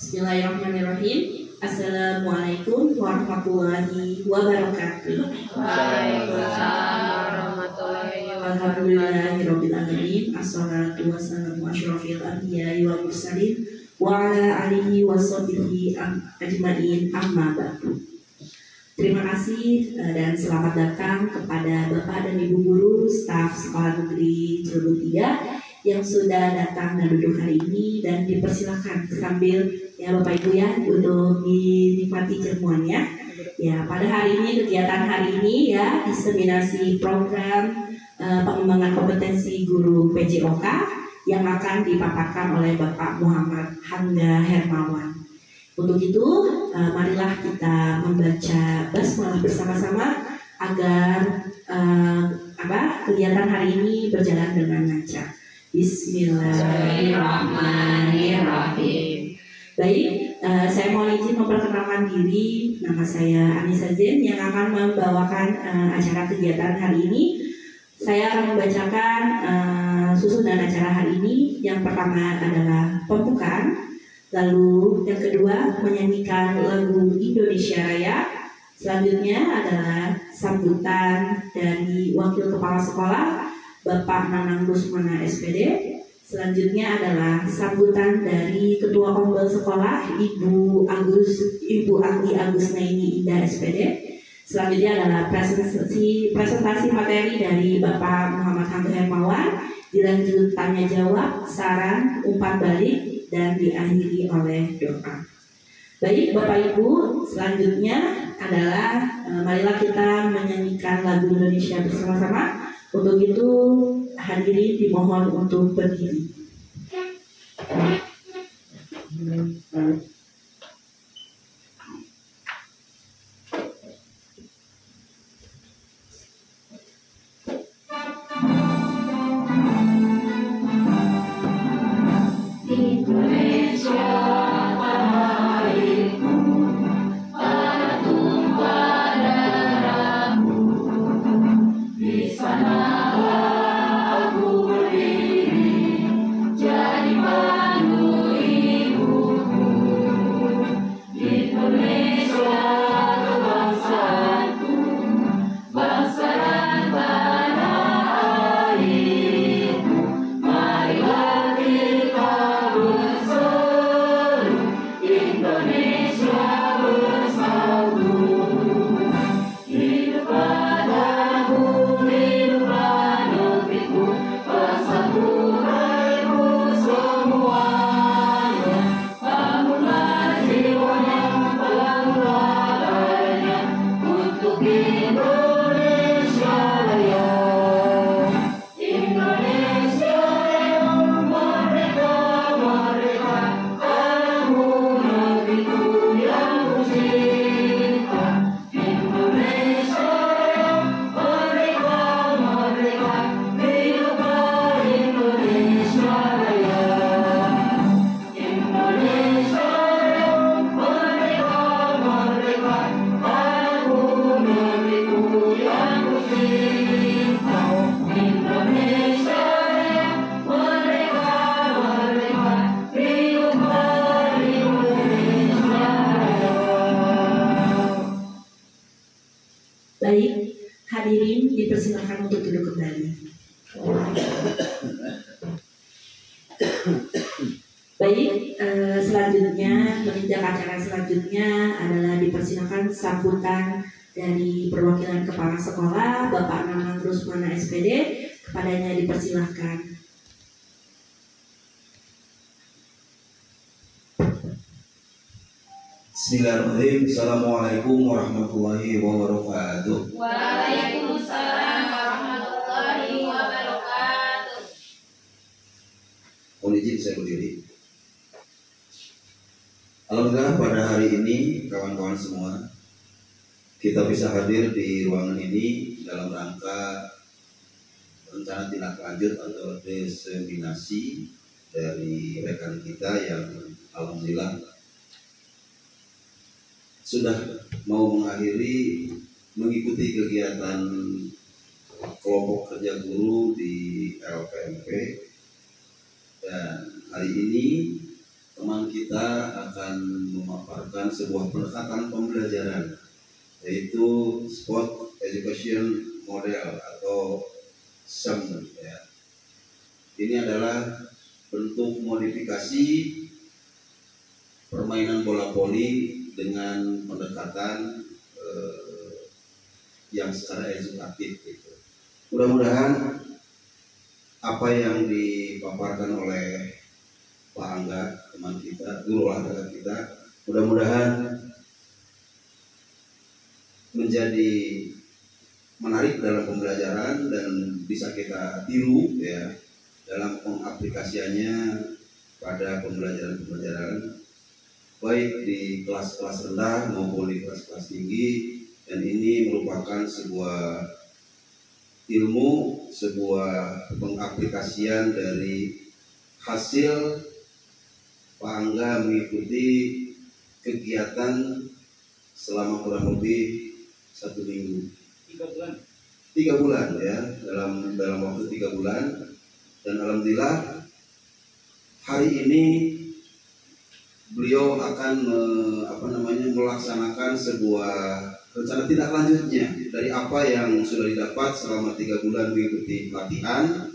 Bismillahirrahmanirrahim. Assalamualaikum warahmatullahi wabarakatuh. Waalaikumsalam warahmatullahi wabarakatuh. Alhamdulillahirabbil alamin. Assalatu wassalamu asyrofil anbiya'i wal mursalin wa ala alihi washabbihi ajmain, amma ba'du. Terima kasih dan selamat datang kepada Bapak dan Ibu guru staf Sekolah Negeri Cirebon 3 yang sudah datang dan duduk hari ini, dan dipersilakan sambil ya Bapak Ibu ya untuk dinikmati jamuannya. Ya, pada hari ini kegiatan hari ini ya diseminasi program pengembangan kompetensi guru PJOK yang akan dipaparkan oleh Bapak Muhammad Hangga Hermawan. Untuk itu, marilah kita membaca basmalah bersama-sama agar kegiatan hari ini berjalan dengan lancar. Bismillahirrahmanirrahim. Baik, saya mohon izin memperkenalkan diri. Nama saya Anissa Zen yang akan membawakan acara kegiatan hari ini. Saya akan membacakan susunan acara hari ini. Yang pertama adalah pembukaan. Lalu yang kedua menyanyikan lagu Indonesia Raya. Selanjutnya adalah sambutan dari Wakil Kepala Sekolah Bapak Nanang Rusmana SPD. Selanjutnya adalah sambutan dari Ketua Ombel Sekolah Ibu Anggi Agusnaini Indah SPD. Selanjutnya adalah presentasi materi dari Bapak Muhammad Hangga Hermawan. Dilanjut tanya jawab, saran, umpan balik, dan diakhiri oleh doa. Baik Bapak Ibu, selanjutnya adalah marilah kita menyanyikan lagu Indonesia bersama-sama. Untuk itu hadirin dimohon untuk berdiri. Baik, hadirin dipersilakan untuk duduk kembali. Baik, selanjutnya meninjak acara selanjutnya adalah dipersilakan sambutan dari perwakilan kepala sekolah Bapak Nanang Rusmana SPD. Kepadanya dipersilahkan. Bismillahirrahmanirrahim. Assalamualaikum warahmatullahi wabarakatuh. Waalaikumsalam warahmatullahi wabarakatuh. Mohon izin saya berdiri. Alhamdulillah pada hari ini kawan-kawan semua kita bisa hadir di ruangan ini dalam rangka rencana tindak lanjut atau diseminasi dari rekan kita yang alhamdulillah sudah mau mengakhiri mengikuti kegiatan kelompok kerja guru di LPMP, dan hari ini teman kita akan memaparkan sebuah pendekatan pembelajaran, yaitu Sport Education Model atau SEM ya. Ini adalah bentuk modifikasi permainan bola voli dengan pendekatan yang secara edukatif gitu. Mudah-mudahan apa yang dipaparkan oleh Pak Angga, teman kita, guru olahraga kita, mudah-mudahan menjadi menarik dalam pembelajaran dan bisa kita tiru ya dalam pengaplikasiannya pada pembelajaran baik di kelas-kelas rendah maupun di kelas-kelas tinggi, dan ini merupakan sebuah ilmu, sebuah pengaplikasian dari hasil Pak Angga mengikuti kegiatan selama kurang lebih 1 minggu, 3 bulan ya, dalam waktu 3 bulan, dan alhamdulillah hari ini beliau akan melaksanakan sebuah rencana tindak lanjutnya dari apa yang sudah didapat selama 3 bulan mengikuti pelatihan,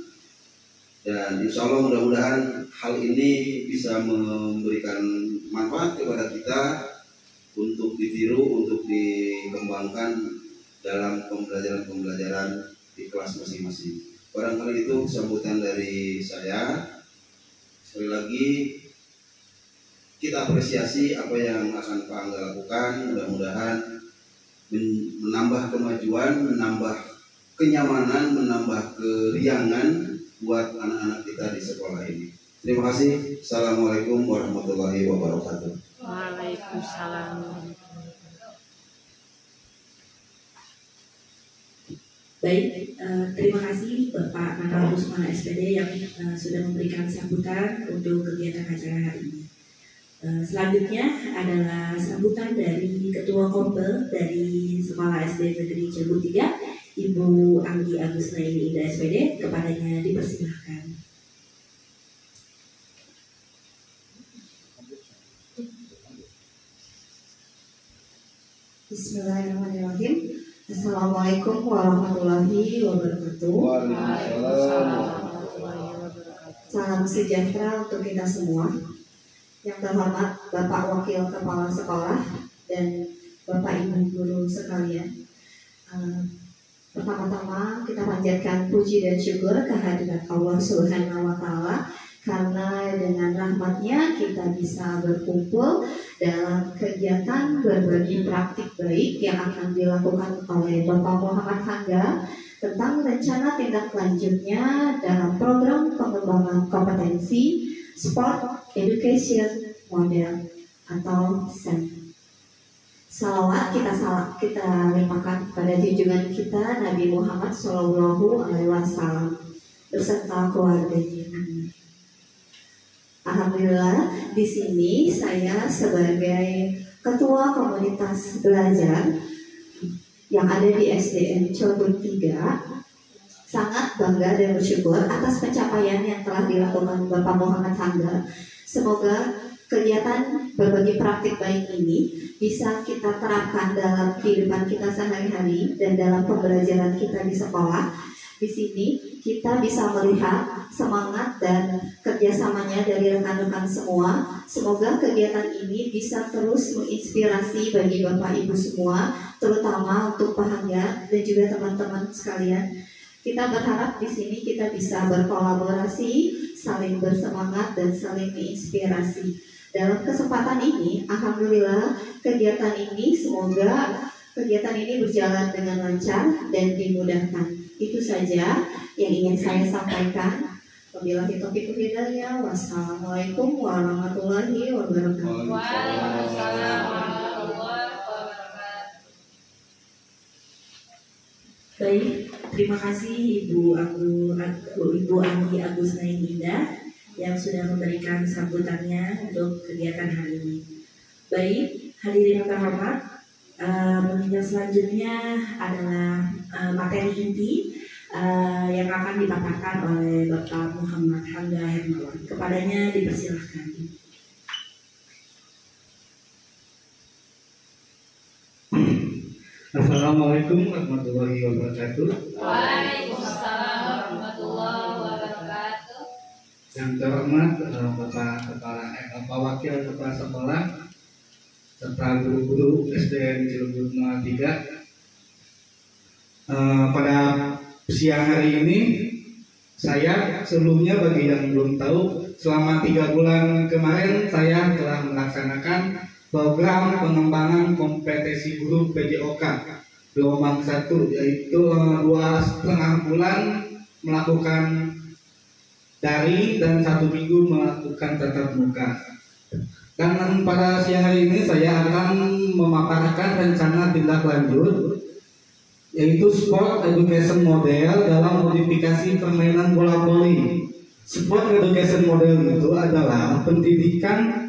dan insya Allah mudah-mudahan hal ini bisa memberikan manfaat kepada kita untuk ditiru, untuk dikembangkan dalam pembelajaran di kelas masing-masing. Barangkali itu sambutan dari saya. Sekali lagi kita apresiasi apa yang akan Pak Angga lakukan. Mudah-mudahan menambah kemajuan, menambah kenyamanan, menambah keriangan buat anak-anak kita di sekolah ini. Terima kasih. Assalamualaikum warahmatullahi wabarakatuh. Waalaikumsalam. Baik, terima kasih Bapak Manal Rusmana SPD yang sudah memberikan sambutan untuk kegiatan acara hari ini. Selanjutnya adalah sambutan dari Ketua Kompel dari Sekolah SD Negeri Cirebon 3, Ibu Anggi Agusnaini Indah SPD. Kepadanya dipersilahkan. Bismillahirrahmanirrahim. Assalamualaikum warahmatullahi wabarakatuh. Salam sejahtera untuk kita semua. Yang terhormat Bapak Wakil Kepala Sekolah dan Bapak Ibu Guru sekalian, pertama-tama kita panjatkan puji dan syukur kehadirat Allah Subhanahu wa Ta'ala, karena dengan rahmatnya kita bisa berkumpul dalam kegiatan berbagi praktik baik yang akan dilakukan oleh Bapak Muhammad Hangga tentang rencana tindak lanjutnya dalam program pengembangan kompetensi Sport Education Model atau SEM. Salawat kita limpahkan pada junjungan kita Nabi Muhammad SAW beserta keluarganya. Alhamdulillah, di sini saya sebagai ketua komunitas belajar yang ada di SDN Cirebon 3 sangat bangga dan bersyukur atas pencapaian yang telah dilakukan Bapak Muhammad Hangga. Semoga kegiatan berbagi praktik baik ini bisa kita terapkan dalam kehidupan kita sehari-hari dan dalam pembelajaran kita di sekolah. Di sini kita bisa melihat semangat dan kerjasamanya dari rekan-rekan semua. Semoga kegiatan ini bisa terus menginspirasi bagi Bapak Ibu semua, terutama untuk Pak Hangga dan juga teman-teman sekalian. Kita berharap di sini kita bisa berkolaborasi, saling bersemangat dan saling menginspirasi. Dalam kesempatan ini, alhamdulillah kegiatan ini berjalan dengan lancar dan dimudahkan. Itu saja yang ingin saya sampaikan. Wabillahi taufiq wal hidayah. Wassalamualaikum warahmatullahi wabarakatuh. Waalaikumsalam warahmatullahi wabarakatuh. Baik, terima kasih Ibu Anggi Agusnaini Indah yang sudah memberikan sambutannya untuk kegiatan hari ini. Baik, hadirin yang terhormat, yang selanjutnya adalah materi inti yang akan dipaparkan oleh Bapak Muhammad Hangga Hermawan. Kepadanya dipersilahkan. Assalamualaikum warahmatullahi wabarakatuh. Waalaikumsalam warahmatullahi wabarakatuh. Yang terhormat Bapak Wakil Kepala Sekolah serta guru-guru SDN Cilegon 03. Pada siang hari ini saya sebelumnya bagi yang belum tahu, selama 3 bulan kemarin saya telah melaksanakan program pengembangan kompetensi guru PJOK gelombang 1, yaitu 2,5 bulan melakukan daring dan 1 minggu melakukan tatap muka. Dan pada siang hari ini saya akan memaparkan rencana tindak lanjut, yaitu sport education model dalam modifikasi permainan bola voli. Sport education model itu adalah pendidikan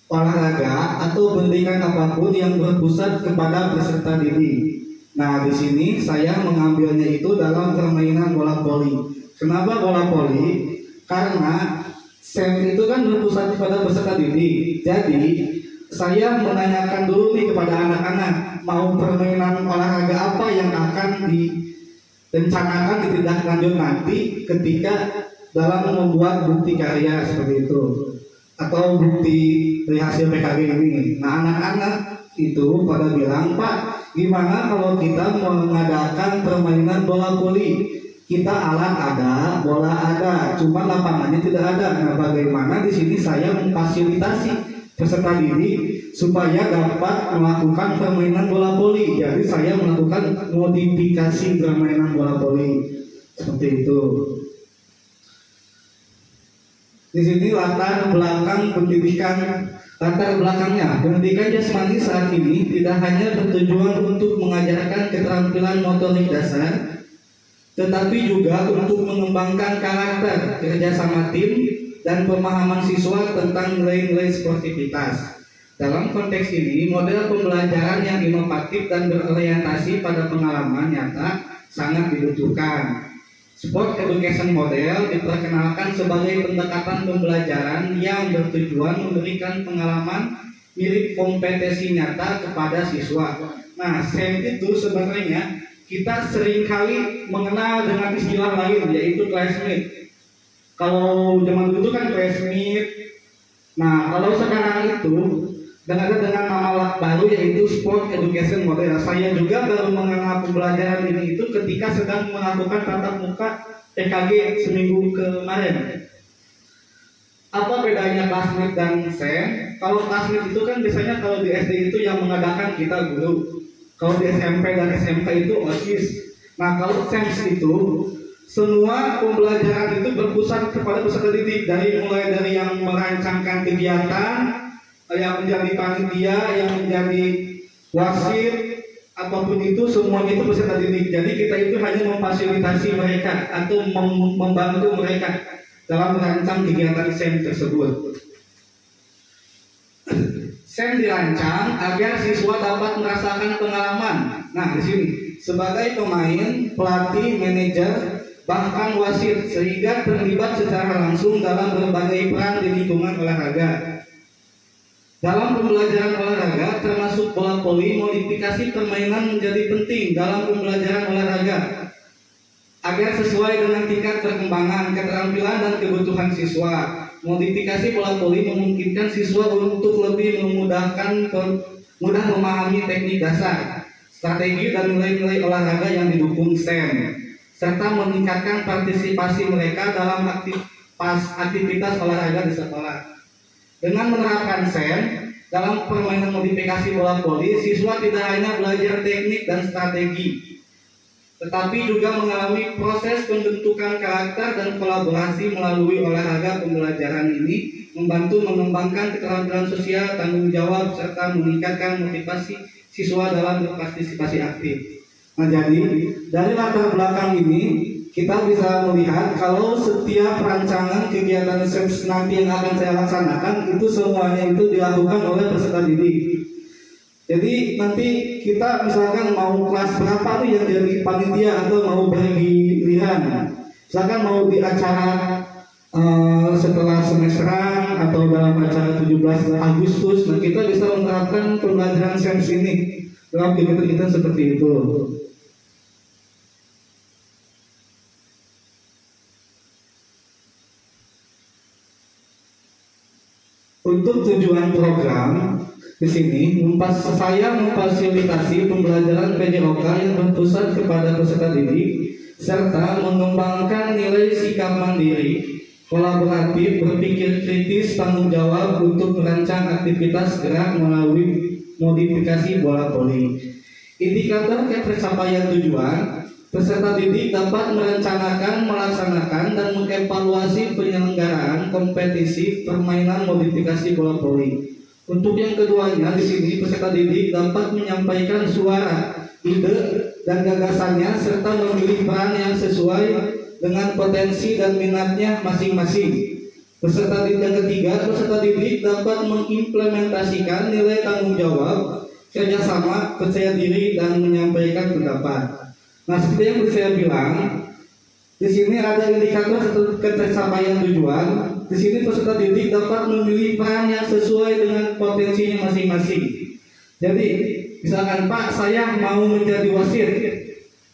olahraga atau pendidikan apapun yang berpusat kepada peserta didik. Nah, di sini saya mengambilnya itu dalam permainan bola voli. Kenapa bola voli? Karena SEM itu kan berpusat kepada peserta didik. Jadi saya menanyakan dulu nih kepada anak-anak, mau permainan olahraga apa yang akan direncanakan ditindaklanjut nanti ketika dalam membuat bukti karya seperti itu atau bukti dari hasil PKG ini. Nah, anak-anak itu pada bilang, Pak, gimana kalau kita mengadakan permainan bola voli? Kita alat ada, bola ada, cuma lapangannya tidak ada. Nah, bagaimana di sini saya memfasilitasi peserta didik supaya dapat melakukan permainan bola voli. Jadi saya melakukan modifikasi permainan bola voli seperti itu. Di sini latar belakangnya pendidikan jasmani saat ini tidak hanya bertujuan untuk mengajarkan keterampilan motorik dasar, tetapi juga untuk mengembangkan karakter, kerjasama tim, dan pemahaman siswa tentang nilai-nilai sportivitas. Dalam konteks ini, model pembelajaran yang inovatif dan berorientasi pada pengalaman nyata sangat dibutuhkan. Sport education model diperkenalkan sebagai pendekatan pembelajaran yang bertujuan memberikan pengalaman mirip kompetensi nyata kepada siswa. Nah, SEM itu sebenarnya kita seringkali mengenal dengan istilah lain, yaitu classmate. Kalau zaman dulu kan classmate. Nah, kalau sekarang itu dengan nama baru yaitu sport education model. Saya juga baru mengenal pembelajaran ini itu ketika sedang melakukan tatap muka PKG seminggu kemarin. Apa bedanya classmate dan SEM? Kalau classmate itu kan biasanya kalau di SD itu yang mengadakan kita guru. Kalau di SMP dan SMK itu OSIS. Nah, kalau SEM itu semua pembelajaran itu berpusat kepada peserta didik, mulai dari yang merancangkan kegiatan, yang menjadi panitia, yang menjadi wasit, apapun itu semuanya itu peserta didik. Jadi kita itu hanya memfasilitasi mereka atau membantu mereka dalam merancang kegiatan SEM tersebut. SEM dirancang agar siswa dapat merasakan pengalaman. Nah, di sini sebagai pemain, pelatih, manajer, bahkan wasit, sehingga terlibat secara langsung dalam berbagai peran di lingkungan olahraga. Dalam pembelajaran olahraga, termasuk bola voli, modifikasi permainan menjadi penting dalam pembelajaran olahraga agar sesuai dengan tingkat perkembangan, keterampilan, dan kebutuhan siswa. Modifikasi bola voli memungkinkan siswa untuk lebih mudah memahami teknik dasar, strategi, dan nilai-nilai olahraga yang didukung SEM, serta meningkatkan partisipasi mereka dalam aktivitas olahraga di sekolah. Dengan menerapkan SEM dalam permainan modifikasi bola voli, siswa tidak hanya belajar teknik dan strategi, tetapi juga mengalami proses pembentukan karakter dan kolaborasi melalui olahraga. Pembelajaran ini membantu mengembangkan keterampilan sosial, tanggung jawab, serta meningkatkan motivasi siswa dalam berpartisipasi aktif. Nah, jadi dari latar belakang ini kita bisa melihat kalau setiap rancangan kegiatan SEM nanti yang akan saya laksanakan itu semuanya itu dilakukan oleh peserta didik. Jadi nanti kita misalkan mau kelas berapa tuh yang jadi panitia atau mau bergiliran. Misalkan mau di acara setelah semesteran atau dalam acara 17 Agustus, nah kita bisa menerapkan pembelajaran SEM ini dalam kegiatan seperti itu. Untuk tujuan program di sini, saya memfasilitasi pembelajaran PJOK yang berpusat kepada peserta didik serta mengembangkan nilai sikap mandiri, kolaboratif, berpikir kritis, tanggung jawab untuk merancang aktivitas gerak melalui modifikasi bola voli. Indikator pencapaian tujuan, peserta didik dapat merencanakan, melaksanakan, dan mengevaluasi penyelenggaraan kompetisi permainan modifikasi bola voli. Untuk yang keduanya di sini peserta didik dapat menyampaikan suara, ide, dan gagasannya serta memilih peran yang sesuai dengan potensi dan minatnya masing-masing. Peserta didik yang ketiga, peserta didik dapat mengimplementasikan nilai tanggung jawab, kerjasama, percaya diri, dan menyampaikan pendapat. Nah, seperti yang saya bilang, di sini ada indikator pencapaian tujuan. Di sini peserta didik dapat memilih peran yang sesuai dengan potensinya masing-masing. Jadi, misalkan Pak, saya mau menjadi wasit,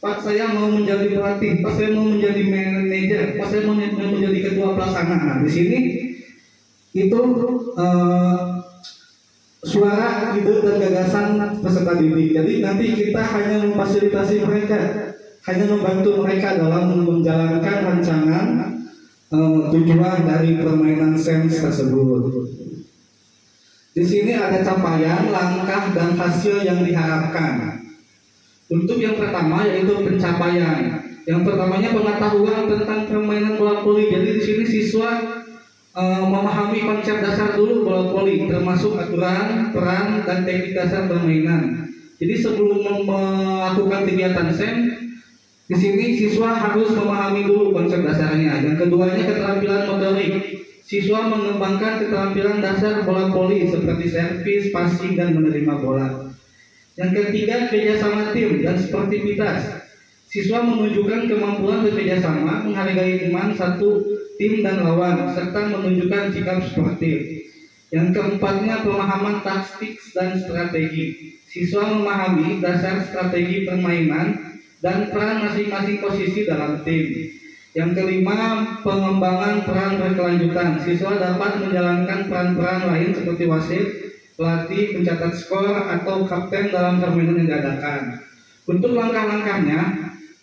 Pak, saya mau menjadi pelatih, Pak, saya mau menjadi manajer, Pak, saya mau menjadi ketua pelaksana. Nah, di sini itu suara, ide, dan gagasan peserta didik. Jadi nanti kita hanya memfasilitasi mereka, hanya membantu mereka dalam menjalankan rancangan tujuan dari permainan SEMS tersebut. Di sini ada capaian, langkah, dan hasil yang diharapkan. Untuk yang pertama yaitu pencapaian. Yang pertamanya pengetahuan tentang permainan bola voli. Jadi di sini siswa memahami konsep dasar dulu bola voli, termasuk aturan, peran, dan teknik dasar permainan. Jadi sebelum melakukan kegiatan SEM, di sini siswa harus memahami dulu konsep dasarnya. Yang keduanya keterampilan motorik. Siswa mengembangkan keterampilan dasar bola voli seperti servis, passing, dan menerima bola. Yang ketiga, kerjasama tim dan sportivitas. Siswa menunjukkan kemampuan bekerjasama, menghargai teman, satu tim dan lawan, serta menunjukkan sikap sportif. Yang keempatnya, pemahaman taktik dan strategi. Siswa memahami dasar strategi permainan dan peran masing-masing posisi dalam tim. Yang kelima, pengembangan peran berkelanjutan. Siswa dapat menjalankan peran-peran lain seperti wasit, pelatih, pencatat skor, atau kapten dalam permainan yang diadakan. Untuk langkah-langkahnya,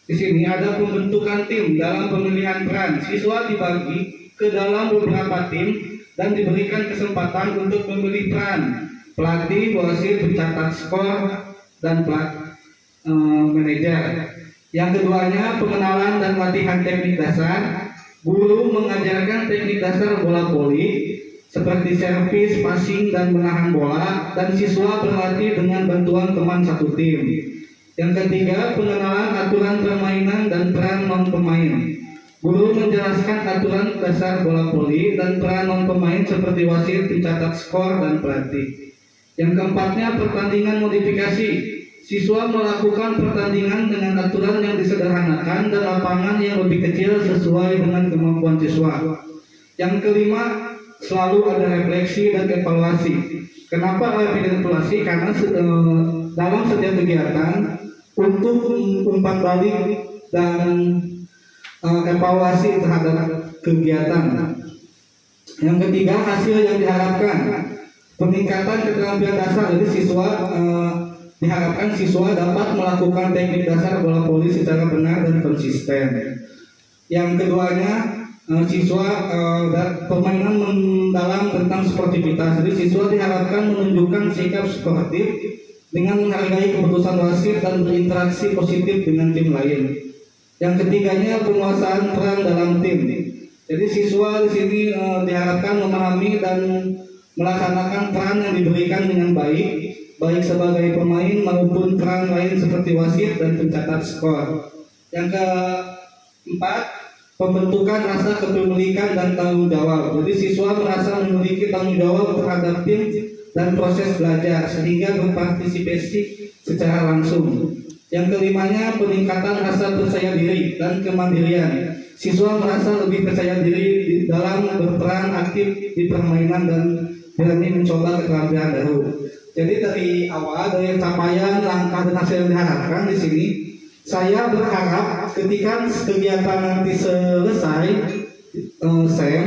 di sini ada pembentukan tim dalam pemilihan peran. Siswa dibagi ke dalam beberapa tim dan diberikan kesempatan untuk memilih peran pelatih, wasit, pencatat skor, dan manajer. Yang keduanya, pengenalan dan latihan teknik dasar. Guru mengajarkan teknik dasar bola voli seperti servis, passing, dan menahan bola, dan siswa berlatih dengan bantuan teman satu tim. Yang ketiga, pengenalan aturan permainan dan peran non-pemain. Guru menjelaskan aturan dasar bola voli dan peran non-pemain seperti wasit, pencatat skor, dan pelatih. Yang keempatnya, pertandingan modifikasi. Siswa melakukan pertandingan dengan aturan yang disederhanakan dan lapangan yang lebih kecil sesuai dengan kemampuan siswa. Yang kelima, selalu ada refleksi dan evaluasi. Kenapa evaluasi? Karena dalam setiap kegiatan untuk umpan balik dan evaluasi terhadap kegiatan. Yang ketiga, hasil yang diharapkan. Peningkatan keterampilan dasar. Jadi diharapkan siswa dapat melakukan teknik dasar bola voli secara benar dan konsisten. Yang keduanya, siswa permainan mendalam tentang sportivitas. Jadi siswa diharapkan menunjukkan sikap sportif dengan menghargai keputusan wasit dan berinteraksi positif dengan tim lain. Yang ketiganya, penguasaan peran dalam tim. Jadi siswa di sini diharapkan memahami dan melaksanakan peran yang diberikan dengan baik sebagai pemain maupun peran lain seperti wasit dan pencatat skor. Yang keempat, pembentukan rasa kepemilikan dan tanggung jawab. Jadi siswa merasa memiliki tanggung jawab terhadap tim dan proses belajar sehingga berpartisipasi secara langsung. Yang kelimanya, peningkatan rasa percaya diri dan kemandirian. Siswa merasa lebih percaya diri dalam berperan aktif di permainan dan berani mencoba keterampilan baru. Jadi dari awal, dari capaian langkah dan hasil yang diharapkan di sini, saya berharap ketika kegiatan nanti selesai SEM,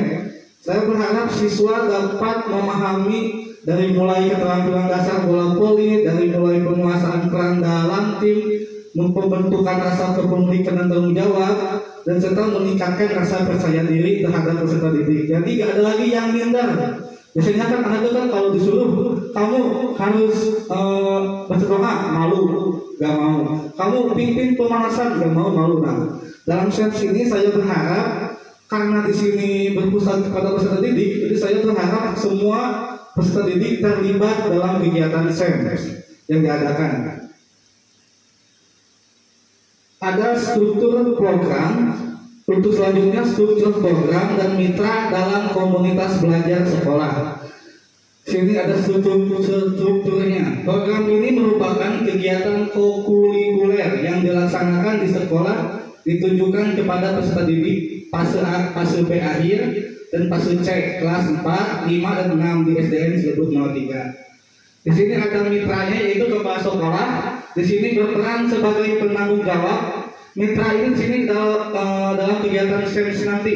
saya berharap siswa dapat memahami dari mulai keterampilan dasar bola voli, dari mulai penguasaan peran dalam tim, membentukkan rasa kepemilikan dan tanggung jawab, dan serta meningkatkan rasa percaya diri terhadap peserta didik. Jadi gak ada lagi yang minder. Biasanya kan anak itu kan kalau disuruh kamu harus baca doa, malu, gak mau. Kamu pimpin pemanasan, gak mau, malu. Nah, dalam sesi ini saya berharap karena di sini berpusat kepada peserta didik, jadi saya berharap semua peserta didik terlibat dalam kegiatan SEM yang diadakan. Ada struktur program, untuk selanjutnya struktur program dan mitra dalam komunitas belajar sekolah. Sini ada strukturnya. Program ini merupakan kegiatan kokurikuler yang dilaksanakan di sekolah, ditujukan kepada peserta didik fase A, fase B akhir, dan fase C kelas 4, 5, dan 6 di SDN Cilebut 03. Di sini ada mitranya yaitu kepala sekolah. Di sini berperan sebagai penanggung jawab. Mitra ini di sini dalam kegiatan SEM nanti.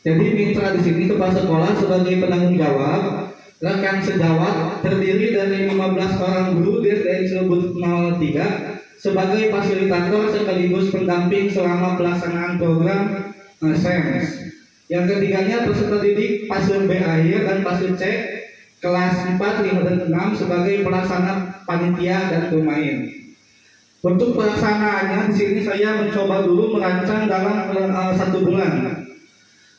Jadi mitra di sini kepala sekolah sebagai penanggung jawab. Rekan sejawat terdiri dari 15 orang guru di SDN Cilebut 03 sebagai fasilitator sekaligus pendamping selama pelaksanaan program SEM. Yang ketiganya peserta didik fase B akhir dan fase C kelas 4, 5, dan 6 sebagai pelaksana panitia dan pemain. Untuk pelaksanaannya di sini saya mencoba dulu merancang dalam 1 bulan.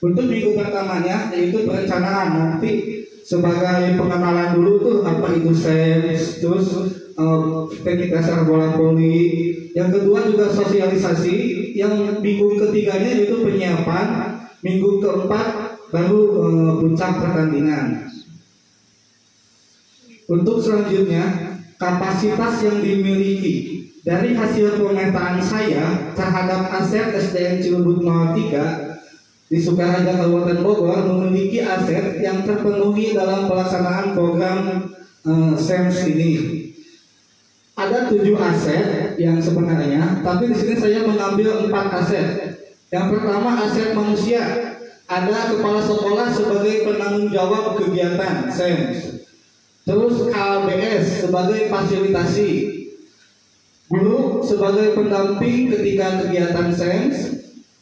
Untuk minggu pertamanya yaitu perencanaan, nanti sebagai pengenalan dulu tuh apa itu SEM, terus teknik dasar bola voli. Yang kedua juga sosialisasi. Yang minggu ketiganya yaitu penyiapan. Minggu keempat baru puncak pertandingan. Untuk selanjutnya, kapasitas yang dimiliki dari hasil pemetaan saya terhadap aset SDN Cilebut 03 di Sukaraja Kabupaten Bogor memiliki aset yang terpenuhi dalam pelaksanaan program SEM ini. Ada 7 aset yang sebenarnya, tapi di sini saya mengambil 4 aset. Yang pertama aset manusia, ada kepala sekolah sebagai penanggung jawab kegiatan SEM. Terus KLBS sebagai fasilitasi, guru sebagai pendamping ketika kegiatan SEM.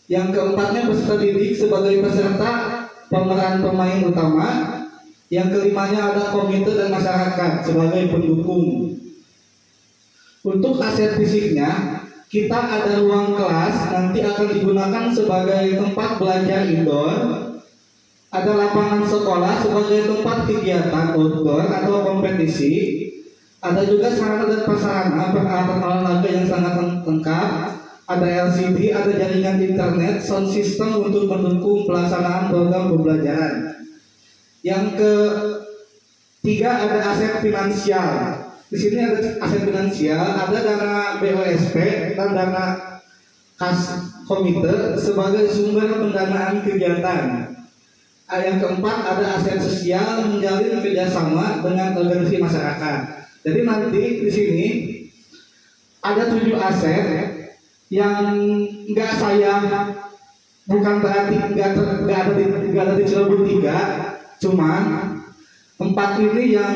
Yang keempatnya peserta didik sebagai peserta pemeran pemain utama. Yang kelimanya ada komite dan masyarakat sebagai pendukung. Untuk aset fisiknya, kita ada ruang kelas nanti akan digunakan sebagai tempat belajar indoor. Ada lapangan sekolah sebagai tempat kegiatan outdoor atau kompetisi. Ada juga sarana dan prasarana peralatan olahraga yang sangat lengkap. Ada LCD, ada jaringan internet, sound system untuk mendukung pelaksanaan program pembelajaran. Yang ketiga ada aset finansial. Di sini ada aset finansial, ada dana BOSP dan dana kas komite sebagai sumber pendanaan kegiatan. Yang keempat ada aset sosial menjalin kerjasama dengan organisasi masyarakat. Jadi nanti di sini ada 7 aset yang bukan berarti nggak ada di Cilebut 3, cuman 4 ini yang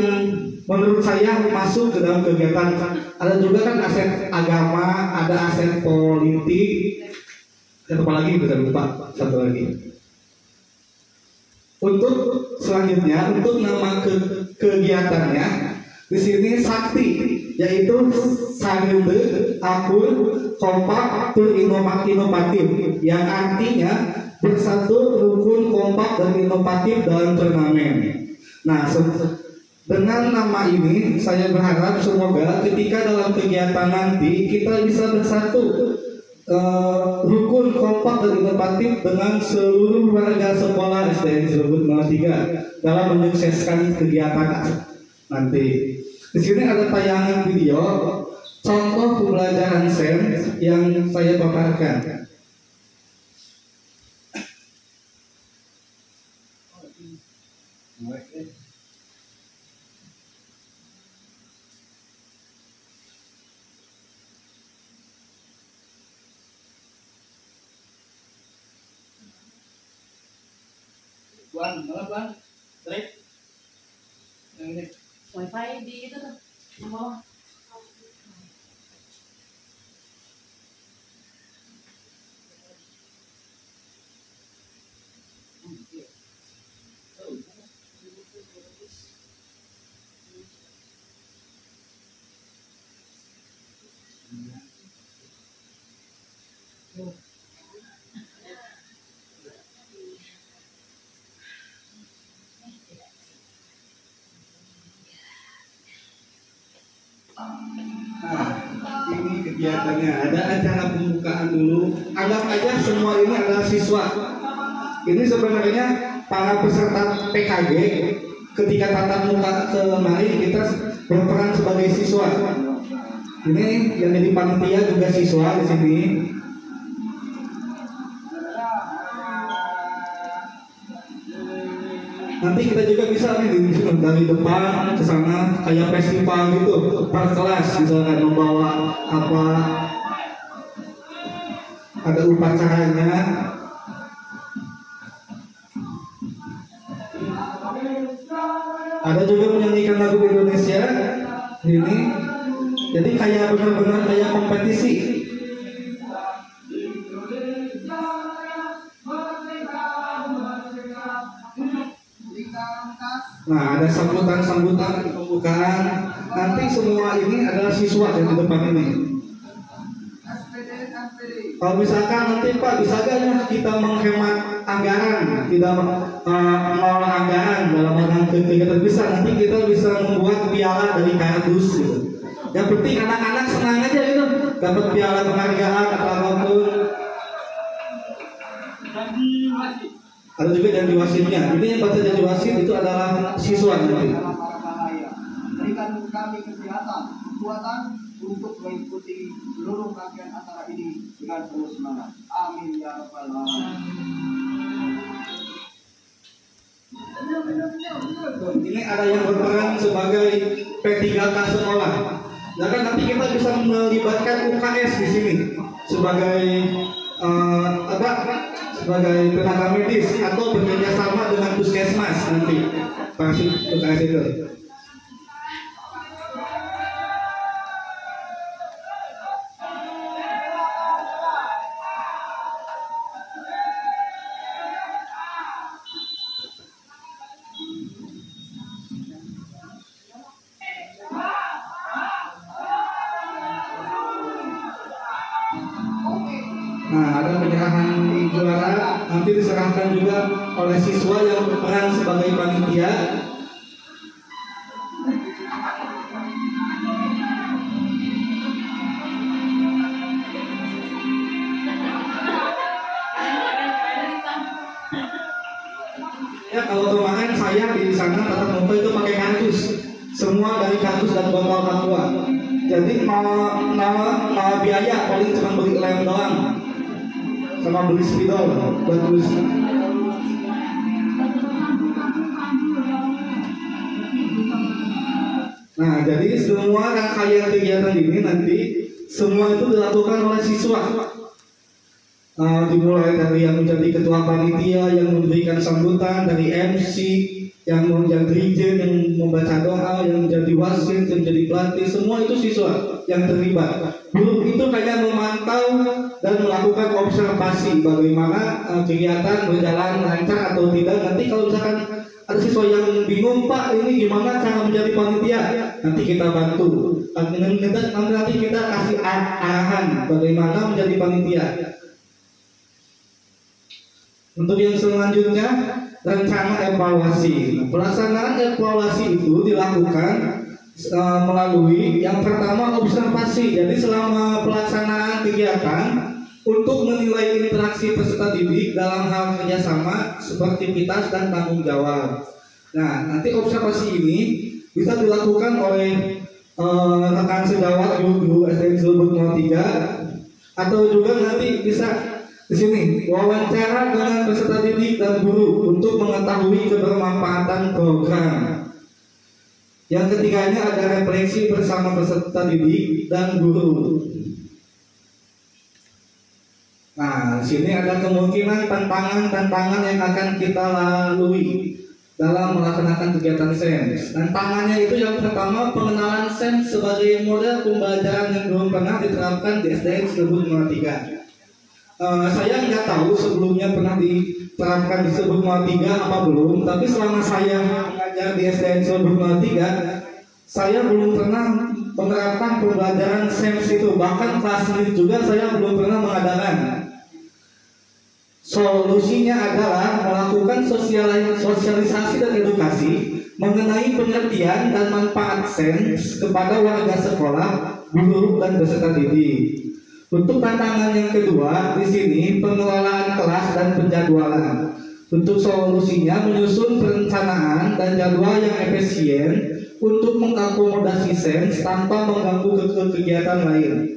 menurut saya masuk ke dalam kegiatan. Ada juga kan aset agama, ada aset politik, dan apa lagi kita lupa satu lagi. Untuk selanjutnya, untuk nama kegiatannya di sini sakti, yaitu Sanilde Akur Kompak Tur Inovatif, yang artinya bersatu, rukun, kompak, dan inovatif dalam turnamen. Nah, dengan nama ini saya berharap semoga ketika dalam kegiatan nanti kita bisa bersatu, rukun, kompak, dan inovatif dengan seluruh warga sekolah SDN Cilebut 03 dalam menyukseskan kegiatan nanti. Di sini ada tayangan video contoh pembelajaran SEM yang saya paparkan. Wifi di itu tuh yang bawah. Nah, ini kegiatannya. Ada acara pembukaan dulu. Anggap aja semua ini adalah siswa. Ini sebenarnya para peserta PKG ketika tatap muka kemarin kita berperan sebagai siswa. Ini yang jadi panitia juga siswa di sini. Nanti kita juga bisa nih dari depan ke sana kayak festival gitu per kelas, misalkan membawa apa, ada upacaranya. Ada juga menyanyikan lagu Indonesia ini, jadi kayak benar-benar kayak kompetisi. Nah, ada sambutan-sambutan pembukaan. Nanti semua ini adalah siswa yang di depan ini. Kalau misalkan nanti Pak, bisa gak kita menghemat anggaran, tidak mengelola anggaran dalam hal kegiatan bisa, nanti kita bisa membuat piala dari kardus gitu. Yang penting anak-anak senang aja gitu, dapat piala penghargaan atau apapun. Ada juga janji wasitnya. Ini yang baca janji wasit itu adalah siswa nanti. Berikan kami kesehatan, kekuatan untuk mengikuti seluruh rangkaian acara ini dengan penuh semangat. Amin ya rabbal alamin. Ini ada yang berperan sebagai P3K sekolah. Nah kan nanti kita bisa melibatkan UKS di sini sebagai sebagai tenaga medis atau bekerja sama dengan puskesmas nanti pasti UKS itu. Nah, ada penyerahan juara nanti diserahkan juga oleh siswa yang berperan sebagai panitia. Ya, kalau kemarin saya di sana tatap muka itu pakai kardus, semua dari kardus dan botol aqua. Jadi mau biaya paling cuma beli lem doang, sama beli spidol buat tulis. Nah, jadi semua rangkaian kegiatan ini nanti semua itu dilakukan oleh siswa. Dimulai dari yang menjadi ketua panitia, yang memberikan sambutan, dari MC, yang dirjen, yang membaca doa, yang menjadi wasit, yang menjadi pelatih, semua itu siswa yang terlibat. Guru itu hanya memantau dan melakukan observasi bagaimana kegiatan berjalan lancar atau tidak. Nanti kalau misalkan ada siswa yang bingung, Pak, ini gimana cara menjadi panitia, nanti kita bantu. Nanti kita kasih arahan bagaimana menjadi panitia. Untuk yang selanjutnya, rencana evaluasi. Pelaksanaan evaluasi itu dilakukan melalui yang pertama observasi. Jadi selama pelaksanaan kegiatan untuk menilai interaksi peserta didik dalam hal kerjasama, sportivitas dan tanggung jawab. Nah, nanti observasi ini bisa dilakukan oleh rekan sejawat guru SDN Celebut 03 atau juga nanti bisa di sini wawancara dengan peserta didik dan guru untuk mengetahui kebermanfaatan program. Yang ketiganya ada refleksi bersama peserta didik dan guru. Nah, di sini ada kemungkinan tantangan-tantangan yang akan kita lalui dalam melaksanakan kegiatan SEMS. Tantangannya itu yang pertama, pengenalan SEMS sebagai model pembelajaran yang belum pernah diterapkan di SDN Cilebut 03. Saya nggak tahu sebelumnya pernah diterapkan di Cilebut 03 apa belum, tapi selama saya mengajar di SDN Cilebut 03, saya belum pernah menerapkan pembelajaran SEMS itu. Bahkan kelas ini juga saya belum pernah mengadakan. Solusinya adalah melakukan sosialisasi dan edukasi mengenai pengertian dan manfaat SEMS kepada warga sekolah, guru, dan peserta didik. Untuk tantangan yang kedua, di sini pengelolaan kelas dan penjadwalan. Untuk solusinya menyusun perencanaan dan jadwal yang efisien untuk mengakomodasi SEMS tanpa mengganggu kegiatan lain.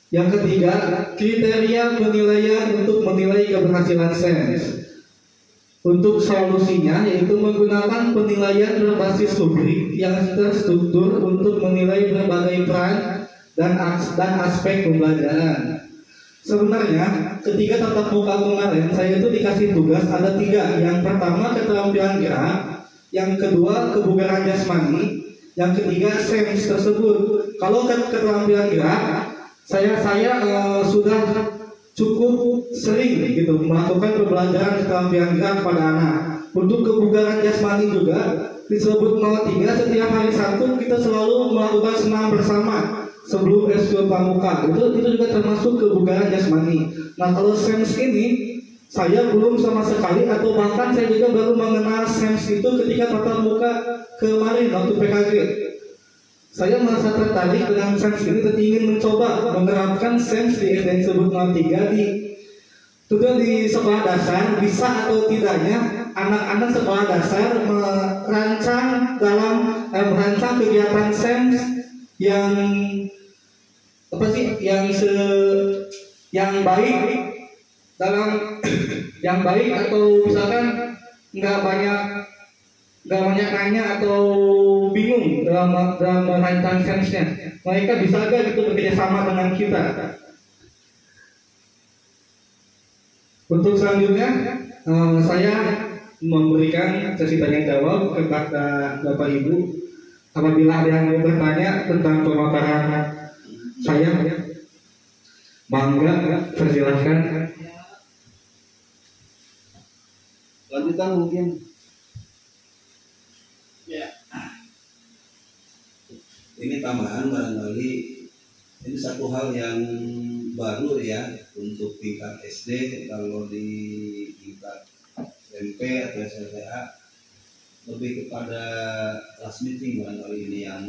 Yang ketiga, kriteria penilaian untuk menilai keberhasilan SEMS. Untuk solusinya yaitu menggunakan penilaian berbasis rubrik yang terstruktur untuk menilai berbagai peran dan aspek pembelajaran. Sebenarnya ketiga tatap muka kemarin saya itu dikasih tugas ada 3. Yang pertama keterampilan gerak, yang kedua kebugaran jasmani, yang ketiga SEMS tersebut. Kalau keterampilan gerak, saya sudah cukup sering gitu melakukan pembelajaran keterampilan gerak pada anak. Untuk kebugaran jasmani juga di Cilebut 03 setiap hari Sabtu kita selalu melakukan senam bersama sebelum eskul pramuka. Itu juga termasuk kebugaran jasmani. Nah, kalau SEMS ini saya belum sama sekali, atau bahkan saya juga baru mengenal SEMS itu ketika tatap muka kemarin waktu PKG. Saya merasa tertarik dengan SEMS ini dan ingin mencoba menerapkan SEMS di SDN Cilebut 03 di sekolah dasar. Bisa atau tidaknya anak-anak sekolah dasar merancang kegiatan SEMS yang baik yang baik, atau misalkan nggak banyak nanya atau bingung dalam merancang SEMS-nya. Mereka bisa aja gitu bekerja sama dengan kita. Untuk selanjutnya saya memberikan sesi tanya jawab kepada Bapak Ibu. Apabila ada yang mau bertanya tentang pemaparan saya, bangga, persilahkan. Lanjutan mungkin. Ya. Ini tambahan barangkali, ini satu hal yang baru ya untuk tingkat SD. Kalau di tingkat SMP atau SMA lebih kepada class meeting barangkali ini yang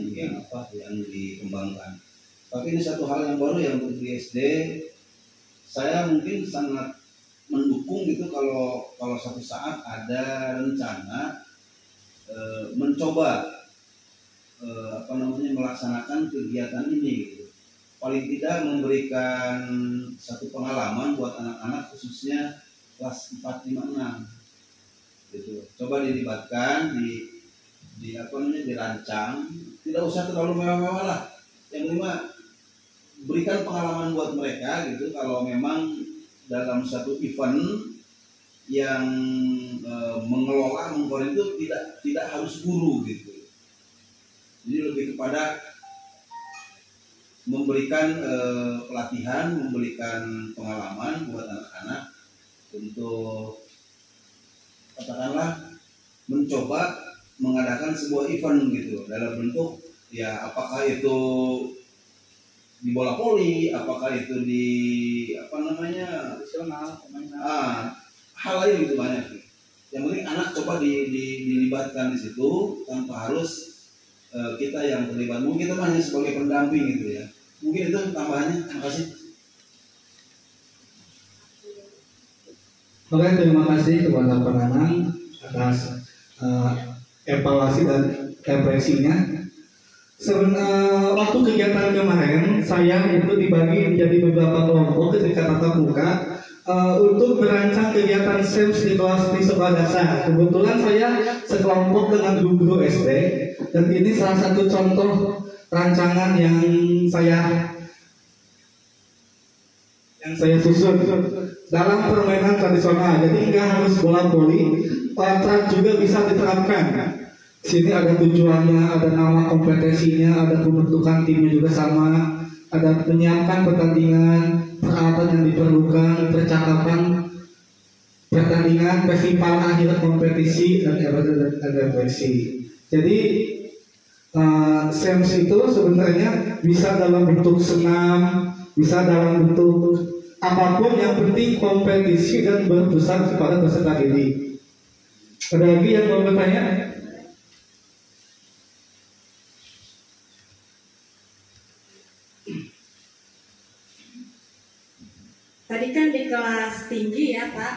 dikembangkan. Tapi ini satu hal yang baru yang untuk di SD. Saya mungkin sangat mendukung gitu kalau suatu saat ada rencana mencoba melaksanakan kegiatan ini gitu. Paling tidak memberikan satu pengalaman buat anak-anak khususnya kelas 4, 5, 6 gitu. Coba dilibatkan dirancang, tidak usah terlalu mewah-mewah lah. Yang lima, berikan pengalaman buat mereka gitu. Kalau memang dalam satu event yang mengelola itu tidak harus guru gitu. Jadi lebih kepada memberikan pelatihan, memberikan pengalaman buat anak-anak untuk katakanlah mencoba mengadakan sebuah event gitu dalam bentuk ya apakah itu di bola voli, apakah itu di hal lain gitu banyak. Yang penting anak coba dilibatkan di situ tanpa harus kita yang terlibat. Mungkin kita hanya sebagai pendamping gitu ya. Mungkin itu tambahannya. Terima kasih. Oke, terima kasih kepada Pak Nanang atas evaluasi dan refleksinya. Sebenarnya waktu kegiatan kemarin saya itu dibagi menjadi beberapa kelompok ketika tatap muka untuk merancang kegiatan SEMS di kelas di sekolah dasar. Kebetulan saya sekelompok dengan guru SD dan ini salah satu contoh rancangan yang saya yang saya susun dalam permainan tradisional. Jadi nggak harus bola voli, track juga bisa diterapkan. Sini ada tujuannya, ada nama kompetisinya, ada pembentukan timnya juga sama, ada menyiapkan pertandingan, peralatan yang diperlukan, percakapan pertandingan, festival akhir kompetisi dan evaluasi. Jadi SEMS itu sebenarnya bisa dalam bentuk senam, bisa dalam bentuk apapun, yang penting kompetisi dan berpusat kepada peserta didik. Ada lagi yang mau bertanya? Tadi kan di kelas tinggi ya Pak,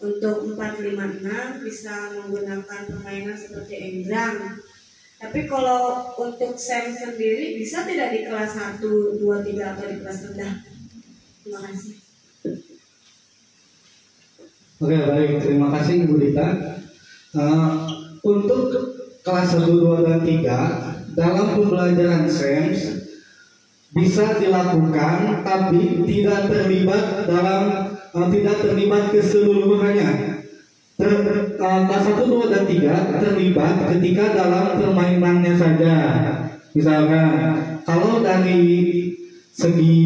untuk 456 bisa menggunakan permainan seperti enggrang. Tapi kalau untuk SEM sendiri bisa tidak di kelas 1, 2, 3 atau di kelas rendah? Terima kasih. Oke, baik, terima kasih Ibu Dita. Untuk kelas 1, 2, dan 3 dalam pembelajaran SEMS bisa dilakukan, tapi tidak terlibat keseluruhannya. Kelas 1, 2, dan 3 terlibat ketika dalam permainannya saja. Misalkan kalau dari segi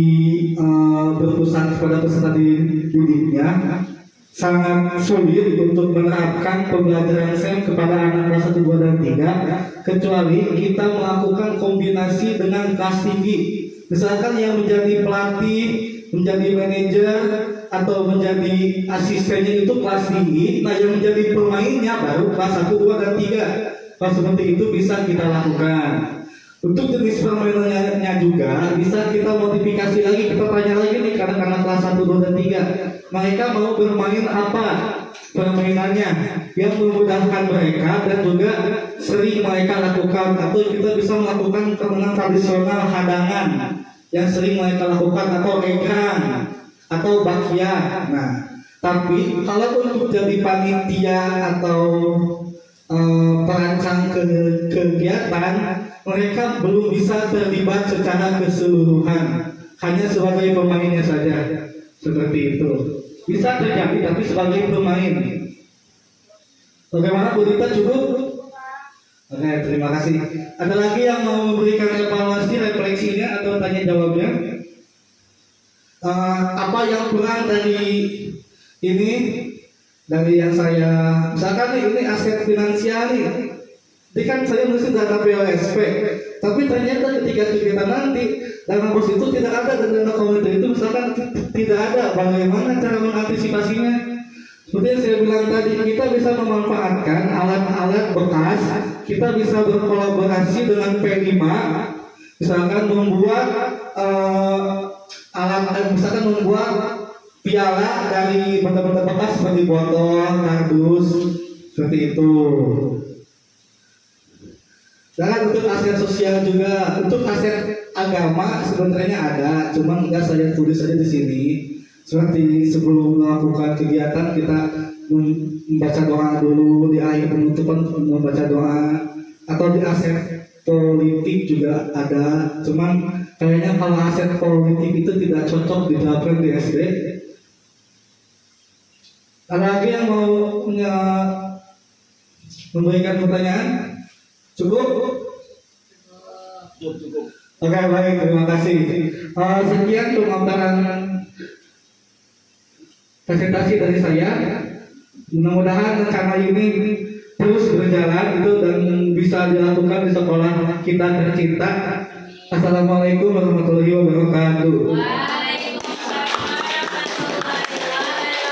berpusat kepada peserta didiknya sangat sulit untuk menerapkan pembelajaran SEM kepada anak kelas 1, 2, dan 3, kecuali kita melakukan kombinasi dengan kelas tinggi. Misalkan yang menjadi pelatih, menjadi manajer, atau menjadi asistennya itu kelas tinggi, nah yang menjadi pemainnya baru kelas 1, 2, dan 3. Kalau seperti itu bisa kita lakukan. Untuk jenis permainannya juga bisa kita modifikasi lagi. Kita tanya lagi nih anak-anak kelas 1, 2, dan 3, mereka mau bermain apa permainannya yang memudahkan mereka dan juga sering mereka lakukan. Atau kita bisa melakukan permainan tradisional hadangan yang sering mereka lakukan, atau egrang, atau bakya. Nah, tapi kalau untuk jadi panitia atau perancang kegiatan, mereka belum bisa terlibat secara keseluruhan, hanya sebagai pemainnya saja. Seperti itu bisa terjadi, tapi sebagai pemain. Bagaimana Bu Dita, cukup? Oke, terima kasih. Ada lagi yang mau memberikan evaluasi refleksinya atau tanya jawabnya? Apa yang kurang dari ini, dari yang saya, misalkan nih, ini aset finansial nih. Ini kan saya nulis data PLSP, tapi ternyata ketika kegiatan nanti dana bos itu tidak ada, dan dana komunitas itu misalkan tidak ada. Bagaimana cara mengantisipasinya? Seperti yang saya bilang tadi, kita bisa memanfaatkan alat-alat bekas. Kita bisa berkolaborasi dengan P5, misalkan membuat misalkan membuat piala dari benda-benda bekas seperti botol, kardus, seperti itu. Dan untuk aset sosial juga, untuk aset agama sebenarnya ada, cuman enggak saya tulis saja di sini. Seperti sebelum melakukan kegiatan kita membaca doa dulu, di akhir penutupan membaca doa, atau di aset politik juga ada. Cuman kayaknya kalau aset politik itu tidak cocok diterapkan di SD. Ada lagi yang mau memberikan pertanyaan? Cukup? Cukup. Oke, baik, terima kasih. Sekian pemaparan presentasi dari saya. Mudah-mudahan rencana ini terus berjalan itu dan bisa dilakukan di sekolah kita tercinta. Assalamualaikum warahmatullahi wabarakatuh.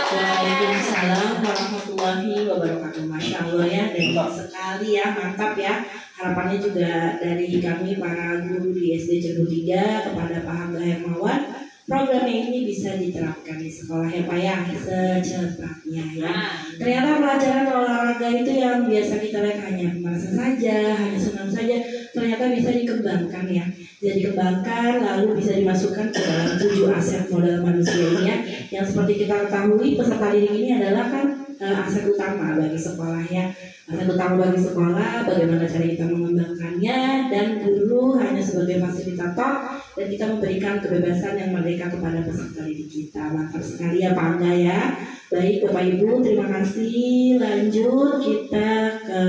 Waalaikumsalam warahmatullahi wabarakatuh. Masya Allah ya, dan sekali ya, mantap ya. Harapannya juga dari kami para guru di SD Cirebon 3 kepada Pak Hangga Hermawan, program ini bisa diterapkan di sekolah ya Pak ya, secepatnya ya. Ternyata pelajaran olahraga itu yang biasa kita lihat hanya merasa saja, hanya senang saja, ternyata bisa dikembangkan ya. Bisa dikembangkan lalu bisa dimasukkan ke dalam 7 aset modal manusia ini ya. Yang seperti kita ketahui peserta didik ini adalah kan aset utama bagi sekolah ya. Aset utama bagi sekolah, bagaimana cara kita mengembangkannya, dan guru hanya sebagai fasilitator dan kita memberikan kebebasan yang merdeka kepada peserta didik kita. Mantap sekali ya Pak Angga ya. Baik Bapak Ibu, terima kasih. Lanjut kita ke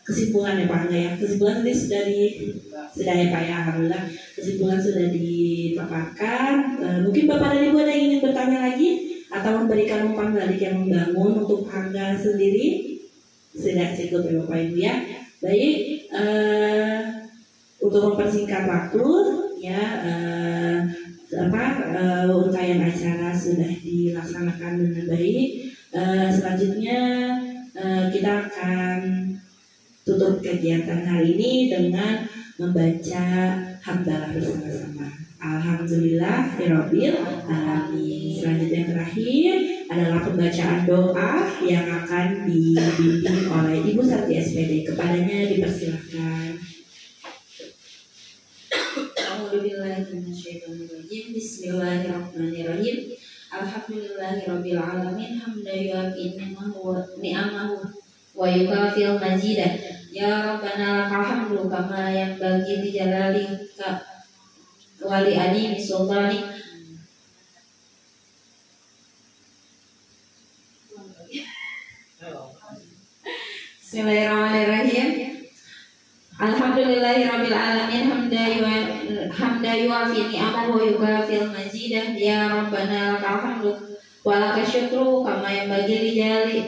kesimpulan ya Pak Angga ya. Kesimpulan tadi sudah ya Pak ya, alhamdulillah kesimpulan sudah dipaparkan. Mungkin Bapak dan Ibu ada yang ingin bertanya lagi atau memberikan umpan balik yang membangun untuk Pak Angga sendiri? Sudah cukup ya Bapak Ibu ya. Baik, untuk mempersingkat waktu ya, uraian acara sudah dilaksanakan dengan baik. Selanjutnya kita akan tutup kegiatan hari ini dengan membaca hamdalah bersama-sama. Alhamdulillahirabbil alamin. Selanjutnya yang terakhir adalah pembacaan doa yang akan dibimbing oleh Ibu Sarti SPD. Kepadanya dipersilakan. Bismillahirrahmanirrahim. Alhamdulillahirabbil alamin. Hamdan yu'affi ni'amahu wa yukafil majidah. Ya Rabbana lakal hamdu kama yanbaghi li jalalika wa li azimi sultanik. Bismillahirrahmanirrahim. Alhamdulillahirabbil alamin. Hamdan yu'affi ni'amahu wa yukafil majidah. Ya Rabbana lakal hamdu wa lakal syukru kama yanbaghi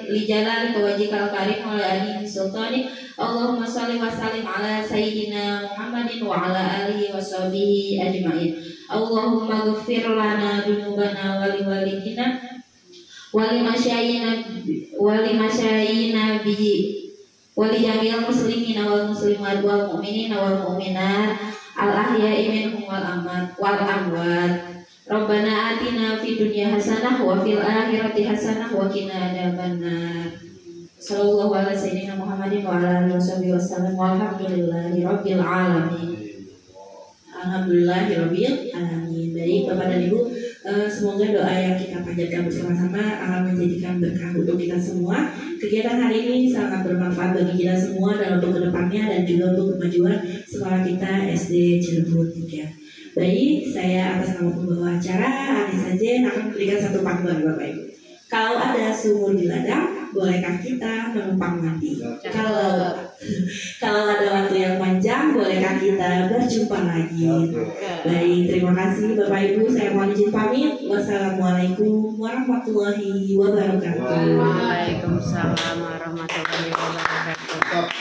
li jalalika wajhikal karim wa li azimi sultanik. Allahumma shalli wa sallim ala sayyidina Muhammadin wa ala alihi wa sahbihi ajma'in. Allahumma ghfir lana dunubana wa li walidina wa li masyayina bihi wa li jami'il muslimina wal muslimat wal mu'minina wal mu'minat al ahya'i minhum wal amwat. Rabbana atina fid dunya hasanah wa fil akhirati hasanah wa qina adzabannar. Sallallahu ala sayyidina Muhammadin wa ala alihi wasallam. Walhamdulillahirabbil alamin. Alhamdulillahirabbil alamin. Baik Bapak dan Ibu, semoga doa yang kita panjatkan bersama-sama akan menjadikan berkah untuk kita semua. Kegiatan hari ini sangat bermanfaat bagi kita semua dan untuk kedepannya dan juga untuk kemajuan sekolah kita SD Cirebon 3. Baik, saya atas nama pembawa acara Anissa Jen akan memberikan satu panggilan Bapak Ibu. Kalau ada sumur di ladang, bolehkah kita menumpang mandi? Kalau ada waktu yang panjang, bolehkah kita berjumpa lagi? Baik, terima kasih Bapak Ibu. Saya mohon izin pamit. Wassalamualaikum warahmatullahi wabarakatuh. Waalaikumsalam warahmatullahi wabarakatuh.